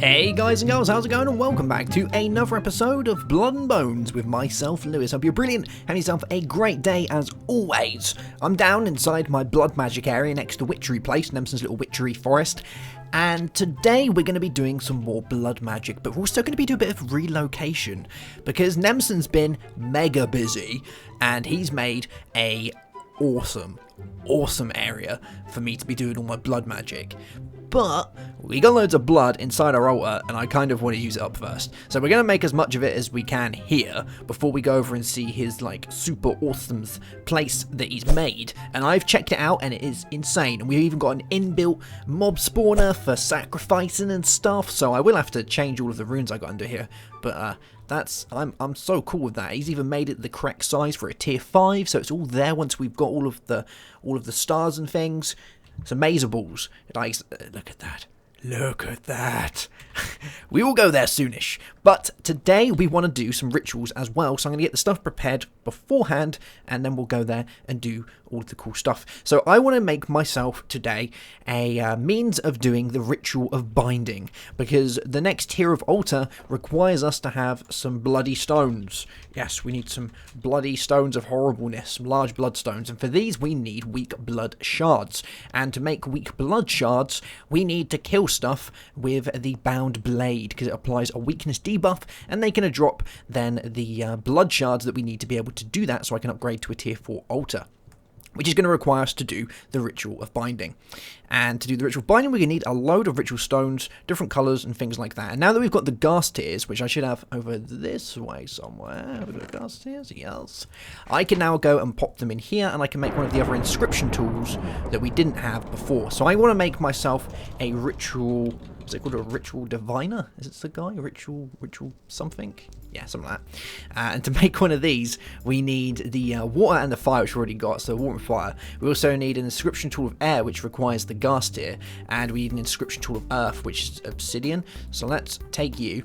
Hey guys and girls, how's it going, and welcome back to another episode of Blood and Bones with myself, Lewis. Hope you're brilliant, having yourself a great day as always. I'm down inside my blood magic area next to Witchery Place, Nemsun's little witchery forest, and today we're going to be doing some more blood magic, but we're also going to be doing a bit of relocation, because Nemsun's been mega busy, and he's made a awesome area for me to be doing all my blood magic. But we got loads of blood inside our altar, and I kind of want to use it up first. So we're going to make as much of it as we can here before we go over and see his like super awesome place that he's made. And I've checked it out, and it is insane. And we've even got an inbuilt mob spawner for sacrificing and stuff. So I will have to change all of the runes I got under here. But I'm so cool with that. He's even made it the correct size for a tier 5, so it's all there once we've got all of the stars and things. Some mazer balls. Like, look at that. Look at that. We will go there soonish. But today we want to do some rituals as well. So I'm going to get the stuff prepared beforehand, and then we'll go there and do all of the cool stuff. So I want to make myself today a means of doing the ritual of binding, because the next tier of altar requires us to have some bloody stones. Yes, we need some bloody stones of horribleness, some large blood stones, and for these we need weak blood shards. And to make weak blood shards, we need to kill stuff with the bound blade, because it applies a weakness debuff, and they can drop then the blood shards that we need to be able to do that, so I can upgrade to a tier 4 altar, which is going to require us to do the ritual of binding. And to do the ritual of binding, we're going to need a load of ritual stones, different colours and things like that. And now that we've got the ghast tears, which I should have over this way somewhere, we've got ghast tears, yes, I can now go and pop them in here, and I can make one of the other inscription tools that we didn't have before. So I want to make myself a ritual, is it called a ritual diviner? Is it the guy? Ritual something? Yeah, something like that. And to make one of these, we need the water and the fire, which we already got, so water and fire. We also need an inscription tool of air, which requires the ghast tear, and we need an inscription tool of earth, which is obsidian. So let's take you.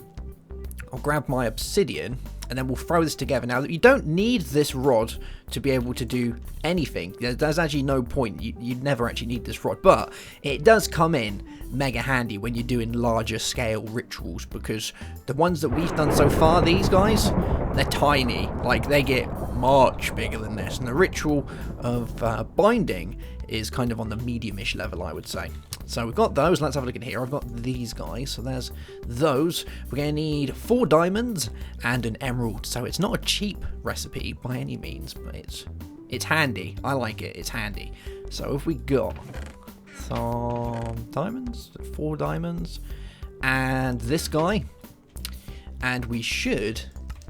I'll grab my obsidian, and then we'll throw this together. Now, you don't need this rod to be able to do anything. There's actually no point. You'd never actually need this rod, but it does come in mega handy when you're doing larger scale rituals, because the ones that we've done so far, these guys, they're tiny. Like, they get much bigger than this, and the ritual of binding is kind of on the medium-ish level, I would say. So we've got those. Let's have a look in here. I've got these guys. So there's those. We're going to need 4 diamonds and an emerald. So it's not a cheap recipe by any means, but it's handy. I like it. It's handy. So if we got some diamonds, 4 diamonds, and this guy, and we should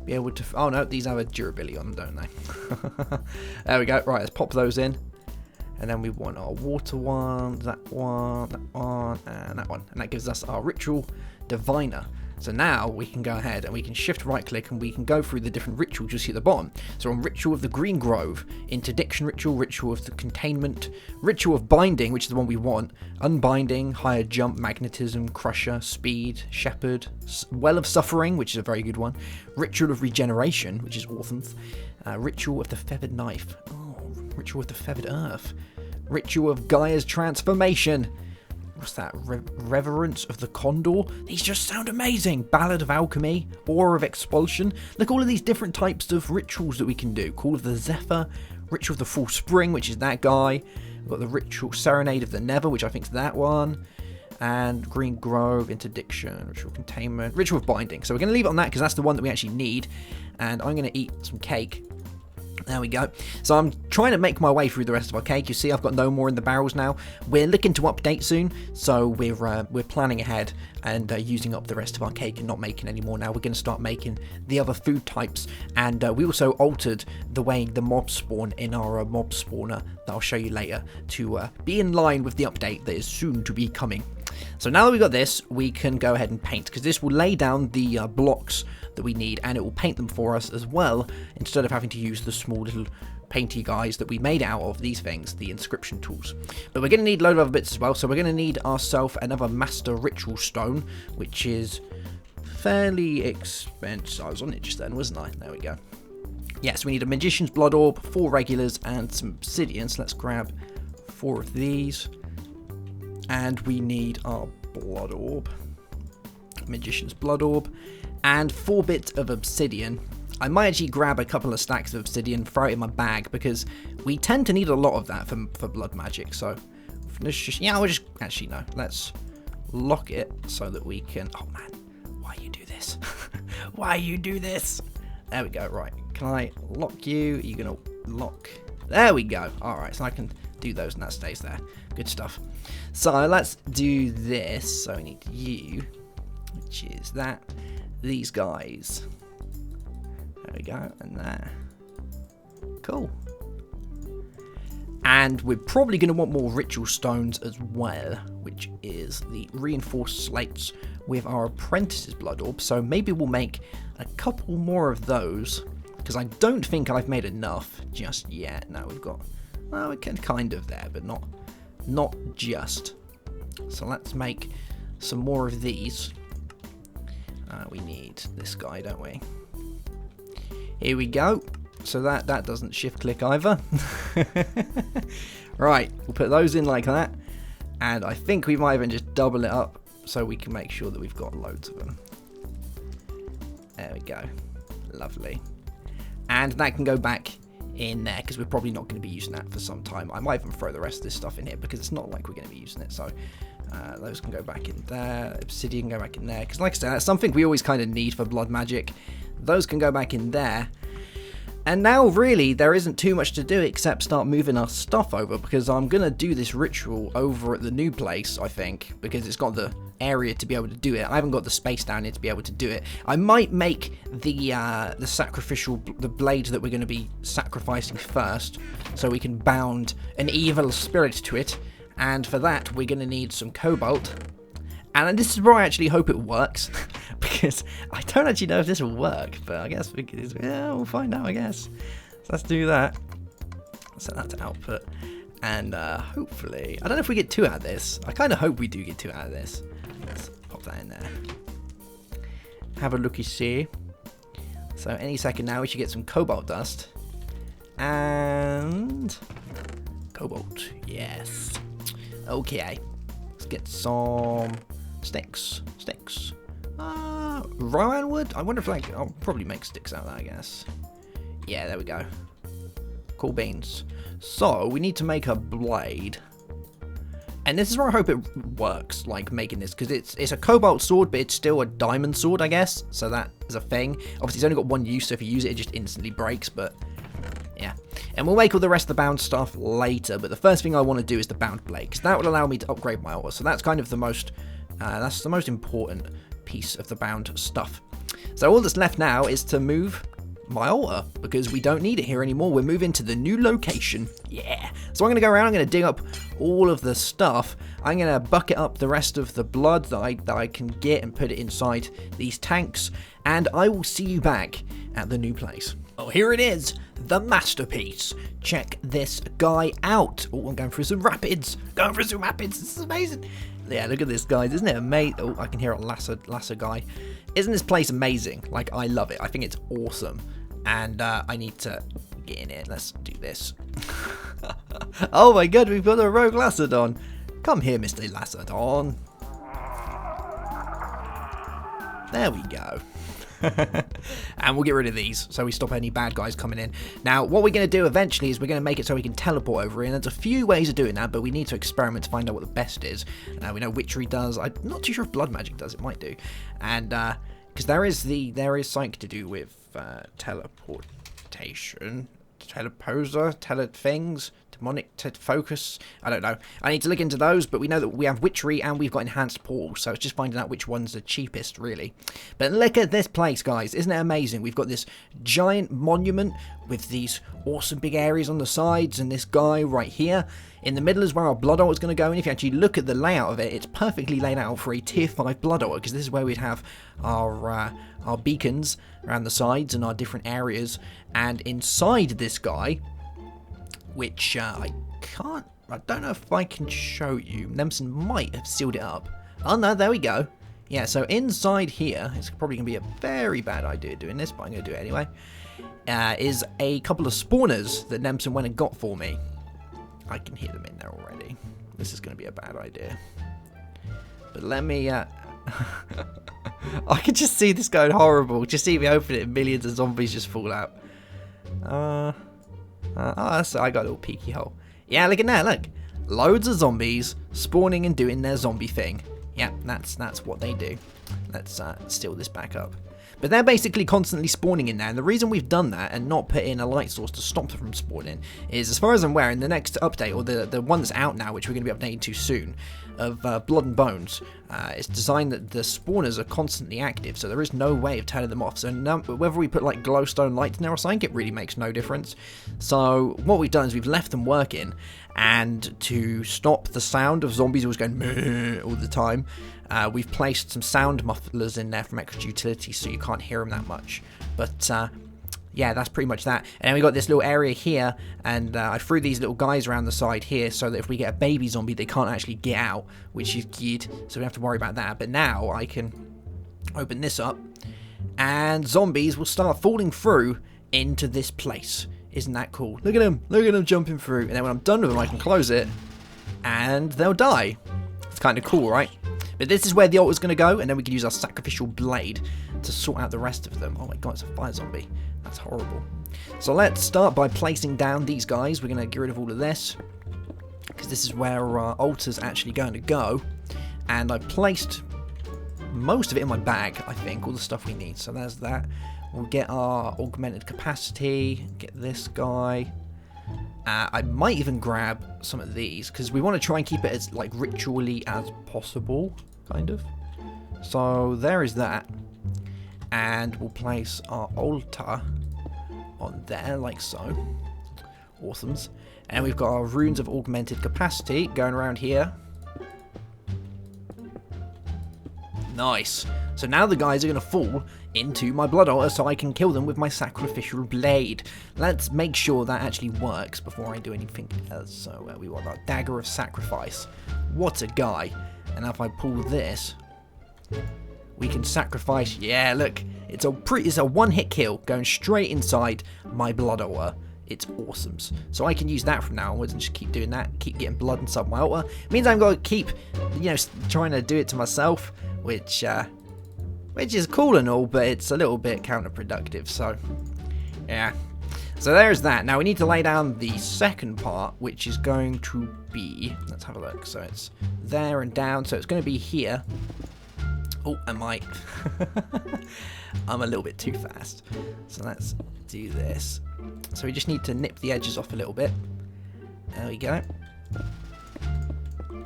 be able to... Oh no, these have a durability on them, don't they? There we go. Right, let's pop those in. And then we want our water one, that one, and that one. And that gives us our ritual diviner. So now we can go ahead and we can shift right click, and we can go through the different rituals you see at the bottom. So on ritual of the green grove, interdiction ritual, ritual of the containment, ritual of binding, which is the one we want, unbinding, higher jump, magnetism, crusher, speed, shepherd, well of suffering, which is a very good one, ritual of regeneration, which is awesome, ritual of the feathered knife, ritual of the feathered earth, ritual of Gaia's transformation. What's that? Reverence of the condor. These just sound amazing. Ballad of alchemy, aura of expulsion. Look, all of these different types of rituals that we can do. Call of the zephyr, ritual of the full spring, which is that guy. We've got the ritual serenade of the nether, which I think is that one. And green grove, interdiction, ritual containment, ritual of binding. So we're going to leave it on that because that's the one that we actually need. And I'm going to eat some cake. There we go. So I'm trying to make my way through the rest of our cake. You see, I've got no more in the barrels now. We're looking to update soon, so we're planning ahead and using up the rest of our cake and not making any more now. We're going to start making the other food types, and we also altered the way the mobs spawn in our mob spawner that I'll show you later to be in line with the update that is soon to be coming. So now that we've got this, we can go ahead and paint, because this will lay down the blocks that we need, and it will paint them for us as well, instead of having to use the small little painty guys that we made out of these things, the inscription tools. But we're going to need a load of other bits as well, so we're going to need ourselves another master ritual stone, which is fairly expensive. I was on it just then, wasn't I? There we go. Yes, we need a magician's blood orb, 4 regulars, and some obsidian. So let's grab 4 of these. And we need our blood orb. Magician's Blood Orb, and 4 bits of obsidian. I might actually grab a couple of stacks of obsidian, throw it in my bag, because we tend to need a lot of that for blood magic. So, yeah, we'll just, actually no, let's lock it so that we can, oh man, why you do this? Why you do this? There we go, right, can I lock you? Are you gonna lock? There we go. Alright, so I can do those and that stays there. Good stuff. So let's do this. So we need you, which is that. These guys. There we go, and there. Cool. And we're probably going to want more ritual stones as well, which is the reinforced slates with our apprentice's blood orb. So maybe we'll make a couple more of those, because I don't think I've made enough just yet. No, we've got, well, we can kind of there, but not just. So let's make some more of these. We need this guy, don't we? Here we go. So that doesn't shift click either. Right, we'll put those in like that. And I think we might even just double it up so we can make sure that we've got loads of them. There we go. Lovely. And that can go back in there because we're probably not going to be using that for some time. I might even throw the rest of this stuff in here because it's not like we're going to be using it. So those can go back in there. Obsidian can go back in there because, like I said, that's something we always kind of need for blood magic. Those can go back in there. And now, really, there isn't too much to do except start moving our stuff over, because I'm going to do this ritual over at the new place, I think, because it's got the area to be able to do it. I haven't got the space down here to be able to do it. I might make the blade that we're going to be sacrificing first, so we can bound an evil spirit to it, and for that, we're going to need some cobalt. And this is where I actually hope it works, because I don't actually know if this will work, but I guess we'll find out, I guess. So let's do that. Set that to output, and hopefully, I don't know if we get 2 out of this. I kind of hope we do get 2 out of this. Let's pop that in there. Have a looky see. So any second now, we should get some cobalt dust. And cobalt, yes. Okay, let's get some sticks. Rowan wood? I wonder if I'll probably make sticks out of that, I guess. Yeah, there we go. Cool beans. So, we need to make a blade. And this is where I hope it works, like making this, because it's a cobalt sword, but it's still a diamond sword, I guess. So that is a thing. Obviously, it's only got one use, so if you use it, it just instantly breaks, but yeah. And we'll make all the rest of the bound stuff later, but the first thing I want to do is the bound blade, because that will allow me to upgrade my altar. So that's kind of the most important piece of the bound stuff. So all that's left now is to move my altar, because we don't need it here anymore. We're moving to the new location. Yeah. So I'm going to go around, I'm going to dig up all of the stuff. I'm going to bucket up the rest of the blood that I can get and put it inside these tanks, and I will see you back at the new place. Oh, here it is, the masterpiece. Check this guy out. Oh, I'm going through some rapids. This is amazing. Yeah, look at this, guys. Isn't it amazing? Oh, I can hear a lasso guy. Isn't this place amazing? Like, I love it. I think it's awesome. And I need to get in it. Let's do this. Oh my god, we've got a rogue Lassadon. Come here, Mr. Lassadon. There we go. And we'll get rid of these so we stop any bad guys coming in. Now, what we're going to do eventually is we're going to make it so we can teleport over here, and there's a few ways of doing that, but we need to experiment to find out what the best is. We know witchery does. I'm not too sure if blood magic does. It might do. And because there is something to do with teleportation, teleposer, things, demonic focus. I don't know. I need to look into those, but we know that we have witchery and we've got enhanced portal, so it's just finding out which one's the cheapest, really. But look at this place, guys. Isn't it amazing? We've got this giant monument with these awesome big areas on the sides, and this guy right here. In the middle is where our blood altar is going to go, and if you actually look at the layout of it, it's perfectly laid out for a tier 5 blood altar, because this is where we'd have our beacons around the sides and our different areas. And inside this guy, which I don't know if I can show you. Nemsun might have sealed it up. Oh no, there we go. Yeah, so inside here, it's probably going to be a very bad idea doing this, but I'm going to do it anyway, is a couple of spawners that Nemsun went and got for me. I can hear them in there already. This is going to be a bad idea. But let me I could just see this going horrible. Just see me open it and millions of zombies just fall out. So I got a little peeky hole. Yeah, look at that, look. Loads of zombies spawning and doing their zombie thing. Yeah, that's what they do. Let's steal this back up. But they're basically constantly spawning in there, and the reason we've done that and not put in a light source to stop them from spawning is, as far as I'm aware, in the next update, or the one that's out now, which we're going to be updating to soon, of Blood and Bones, it's designed that the spawners are constantly active, so there is no way of turning them off. So now, whether we put like glowstone lights in there or something, it really makes no difference. So what we've done is we've left them working, and to stop the sound of zombies always going meh all the time, we've placed some sound mufflers in there from extra utility, so you can't hear them that much. But yeah, that's pretty much that. And then we got this little area here, and I threw these little guys around the side here so that if we get a baby zombie, they can't actually get out, which is good, so we don't have to worry about that. But now I can open this up, and zombies will start falling through into this place. Isn't that cool? Look at them jumping through. And then when I'm done with them, I can close it, and they'll die. It's kind of cool, right? But this is where the altar's going to go, and then we can use our sacrificial blade to sort out the rest of them. Oh my god, it's a fire zombie. That's horrible. So let's start by placing down these guys. We're going to get rid of all of this, because this is where our altar's actually going to go. And I've placed most of it in my bag, I think, all the stuff we need. So there's that. We'll get our augmented capacity, get this guy. I might even grab some of these, because we want to try and keep it as like ritually as possible, kind of. So there is that. And we'll place our altar on there, like so. Awesomes. And we've got our runes of augmented capacity going around here. Nice. So now the guys are going to fall into my blood altar so I can kill them with my sacrificial blade. Let's make sure that actually works before I do anything else. So we want our dagger of sacrifice. What a guy. And if I pull this, we can sacrifice. Yeah, look, it's a one-hit kill going straight inside my blood altar. It's awesome. So I can use that from now onwards and just keep doing that, keep getting blood inside my altar. It means I'm going to keep, trying to do it to myself, which is cool and all, but it's a little bit counterproductive. So yeah, so there's that. Now we need to lay down the second part, which is going to be, let's have a look. So it's there and down, so it's going to be here. Oh, I might. I'm a little bit too fast. So let's do this. So we just need to nip the edges off a little bit. There we go.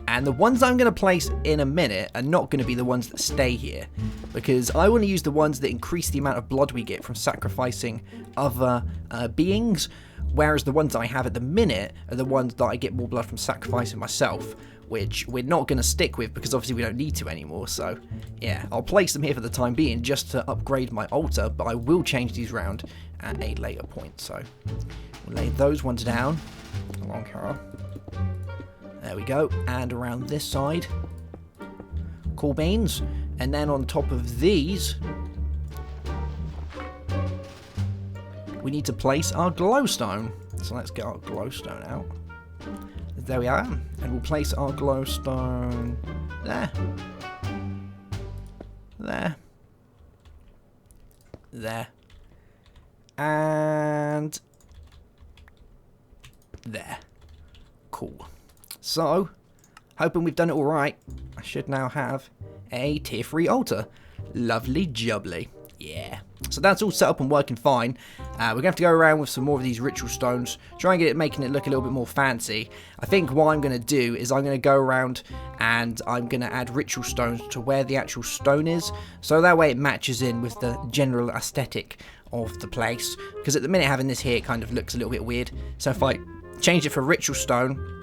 And the ones I'm going to place in a minute are not going to be the ones that stay here, because I want to use the ones that increase the amount of blood we get from sacrificing other beings, whereas the ones I have at the minute are the ones that I get more blood from sacrificing myself, which we're not going to stick with because obviously we don't need to anymore. So yeah, I'll place them here for the time being just to upgrade my altar, but I will change these around at a later point. So we'll lay those ones down along here. There we go, and around this side. Cool beans. And then on top of these, we need to place our glowstone. So let's get our glowstone out. There we are. And we'll place our glowstone there. There. There. And there. Cool. So, hoping we've done it all right, I should now have a tier 3 altar. Lovely jubbly. Yeah. So that's all set up and working fine. We're going to have to go around with some more of these ritual stones, try and get it, making it look a little bit more fancy. I think what I'm going to do is I'm going to go around and I'm going to add ritual stones to where the actual stone is, so that way it matches in with the general aesthetic of the place. Because at the minute having this here, it kind of looks a little bit weird. So if I change it for ritual stone,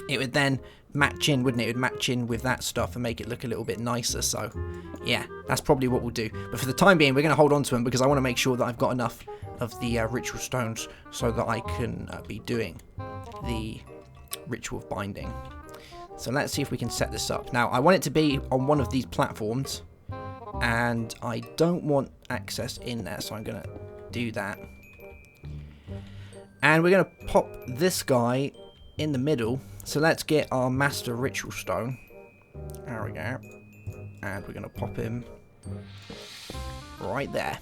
it would then match in, wouldn't it? It would match in with that stuff and make it look a little bit nicer. So yeah, that's probably what we'll do. But for the time being, we're going to hold on to them because I want to make sure that I've got enough of the ritual stones so that I can be doing the ritual of binding. So let's see if we can set this up. Now, I want it to be on one of these platforms, and I don't want access in there, so I'm going to do that. And we're going to pop this guy in the middle. So let's get our master ritual stone. There we go. And we're going to pop him right there.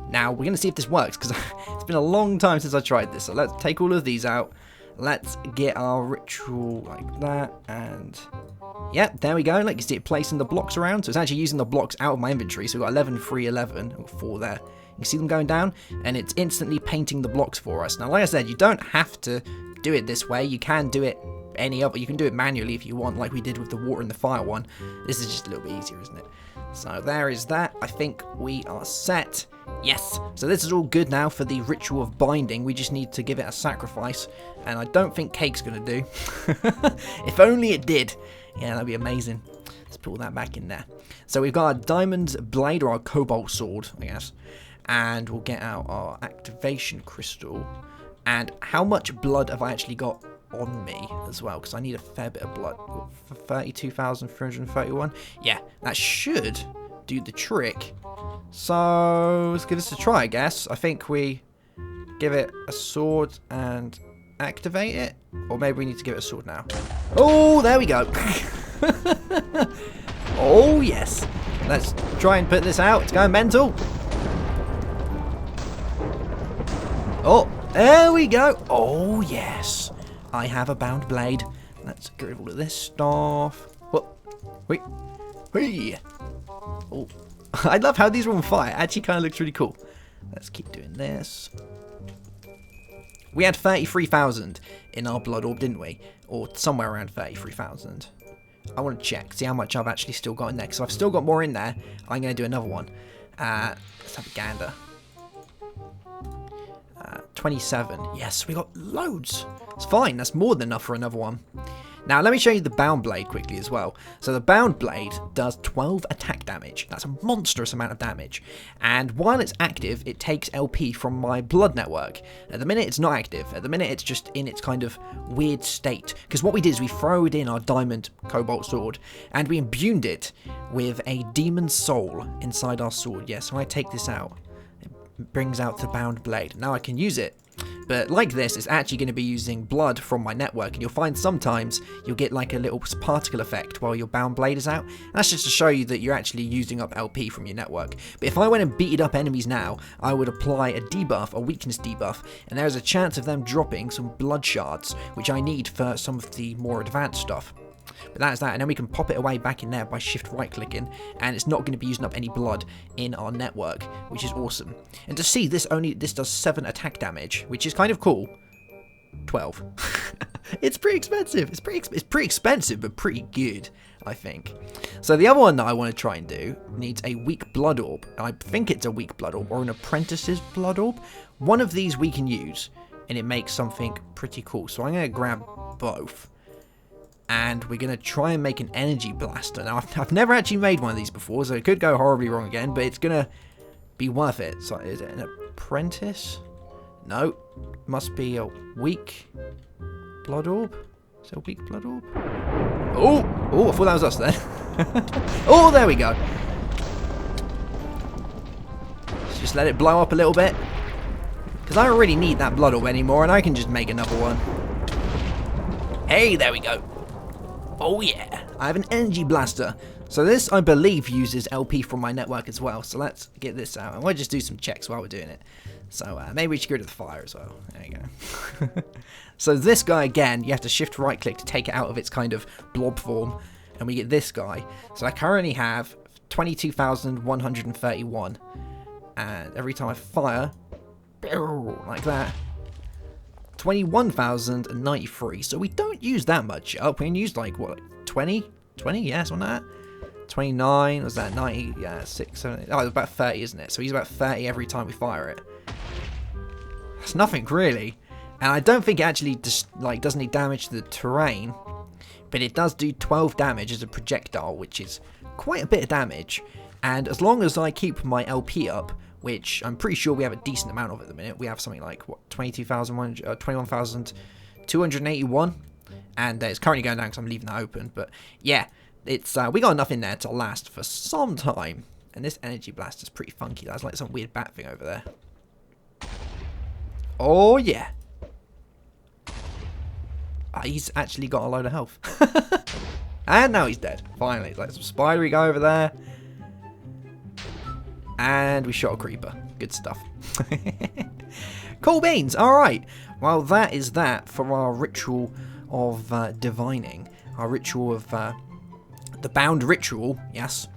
Now, we're going to see if this works, because it's been a long time since I tried this. So let's take all of these out. Let's get our ritual like that. And, yep, there we go. Like you see it placing the blocks around. So it's actually using the blocks out of my inventory. So we've got 11, 3, 11, and 4 there. You can see them going down, and it's instantly painting the blocks for us. Now, like I said, you don't have to do it this way. You can do it any other. You can do it manually if you want, like we did with the water and the fire one. This is just a little bit easier, isn't it? So there is that. I think we are set. Yes. So this is all good now for the ritual of binding. We just need to give it a sacrifice, and I don't think cake's going to do. If only it did. Yeah, that'd be amazing. Let's put all that back in there. So we've got our diamond blade, or our cobalt sword, I guess. And we'll get out our activation crystal. And how much blood have I actually got on me as well? Because I need a fair bit of blood. 32,331. Yeah, that should do the trick. So let's give this a try, I guess. I think we give it a sword and activate it. Or maybe we need to give it a sword now. Oh, there we go. Oh, yes. Let's try and put this out. It's going mental. Oh, there we go. Oh, yes. I have a bound blade. Let's get rid of all of this stuff. Oh, wait. Whee. Oh, I love how these are on fire. It actually kind of looks really cool. Let's keep doing this. We had 33,000 in our blood orb, didn't we? Or somewhere around 33,000. I want to check, see how much I've actually still got in there. Because I've still got more in there. I'm going to do another one. Let's have a gander. 27. Yes, we got loads. It's fine. That's more than enough for another one. Now, let me show you the bound blade quickly as well. So the bound blade does 12 attack damage. That's a monstrous amount of damage. And while it's active, it takes LP from my blood network. At the minute, it's not active. At the minute, it's just in its kind of weird state. Because what we did is we throwed in our diamond cobalt sword, and we imbued it with a demon soul inside our sword. Yes, when I take this out, it brings out the bound blade. Now I can use it. But like this, it's actually going to be using blood from my network, and you'll find sometimes you'll get like a little particle effect while your bound blade is out. And that's just to show you that you're actually using up LP from your network. But if I went and beat up enemies now, I would apply a debuff, a weakness debuff, and there's a chance of them dropping some blood shards, which I need for some of the more advanced stuff. But that's that, and then we can pop it away back in there by shift right clicking, and it's not going to be using up any blood in our network, which is awesome. And to see, this does 7 attack damage, which is kind of cool. 12. It's pretty expensive. It's pretty expensive, but pretty good, I think. So the other one that I want to try and do needs a weak blood orb. I think it's a weak blood orb, or an apprentice's blood orb. One of these we can use, and it makes something pretty cool. So I'm going to grab both. And we're going to try and make an energy blaster. Now, I've never actually made one of these before, so it could go horribly wrong again, but it's going to be worth it. So, is it an apprentice? No. Must be a weak blood orb. Is it a weak blood orb? Oh! Oh, I thought that was us then. Oh, there we go. Let's just let it blow up a little bit. Because I don't really need that blood orb anymore, and I can just make another one. Hey, there we go. Oh yeah, I have an energy blaster. So this, I believe, uses LP from my network as well. So let's get this out. And we'll just do some checks while we're doing it. So maybe we should go to the fire as well. There you go. So this guy, again, you have to shift right click to take it out of its kind of blob form. And we get this guy. So I currently have 22,131. And every time I fire, like that, 21,093. So we don't use that much up. We can use like what, 20? 20? Yeah, something like that. 29. Was that 90? Yeah, 6, 7. Oh, it's about 30, isn't it? So we use about 30 every time we fire it. That's nothing really. And I don't think it actually just like does any damage to the terrain, but it does do 12 damage as a projectile, which is quite a bit of damage. And as long as I keep my LP up, which I'm pretty sure we have a decent amount of at the minute. We have something like, what, 21,281. And it's currently going down because I'm leaving that open. But yeah, it's we got enough in there to last for some time. And this energy blast is pretty funky. That's like some weird bat thing over there. Oh, yeah. He's actually got a load of health. And now he's dead. Finally. Let some spidery go over there. And we shot a creeper. Good stuff. Cool beans. Alright. Well, that is that for our ritual of divining. Our ritual of the bound ritual. Yes.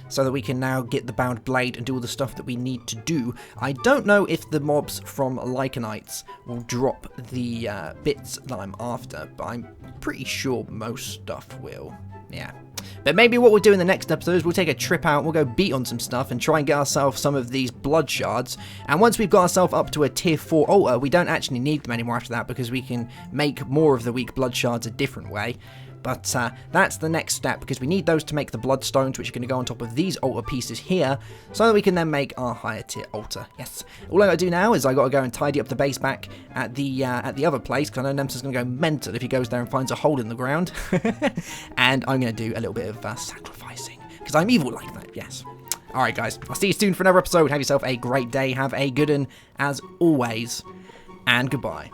So that we can now get the bound blade and do all the stuff that we need to do. I don't know if the mobs from Lycanites will drop the bits that I'm after, but I'm pretty sure most stuff will. Yeah. But maybe what we'll do in the next episode is we'll take a trip out, we'll go beat on some stuff and try and get ourselves some of these blood shards. And once we've got ourselves up to a tier 4 altar, we don't actually need them anymore after that because we can make more of the weak blood shards a different way. But that's the next step, because we need those to make the bloodstones, which are going to go on top of these altar pieces here, so that we can then make our higher tier altar. Yes. All I got to do now is I got to go and tidy up the base back at the other place, because I know Nemsun's going to go mental if he goes there and finds a hole in the ground. And I'm going to do a little bit of sacrificing, because I'm evil like that. Yes. Alright guys, I'll see you soon for another episode. Have yourself a great day, have a good one as always, and goodbye.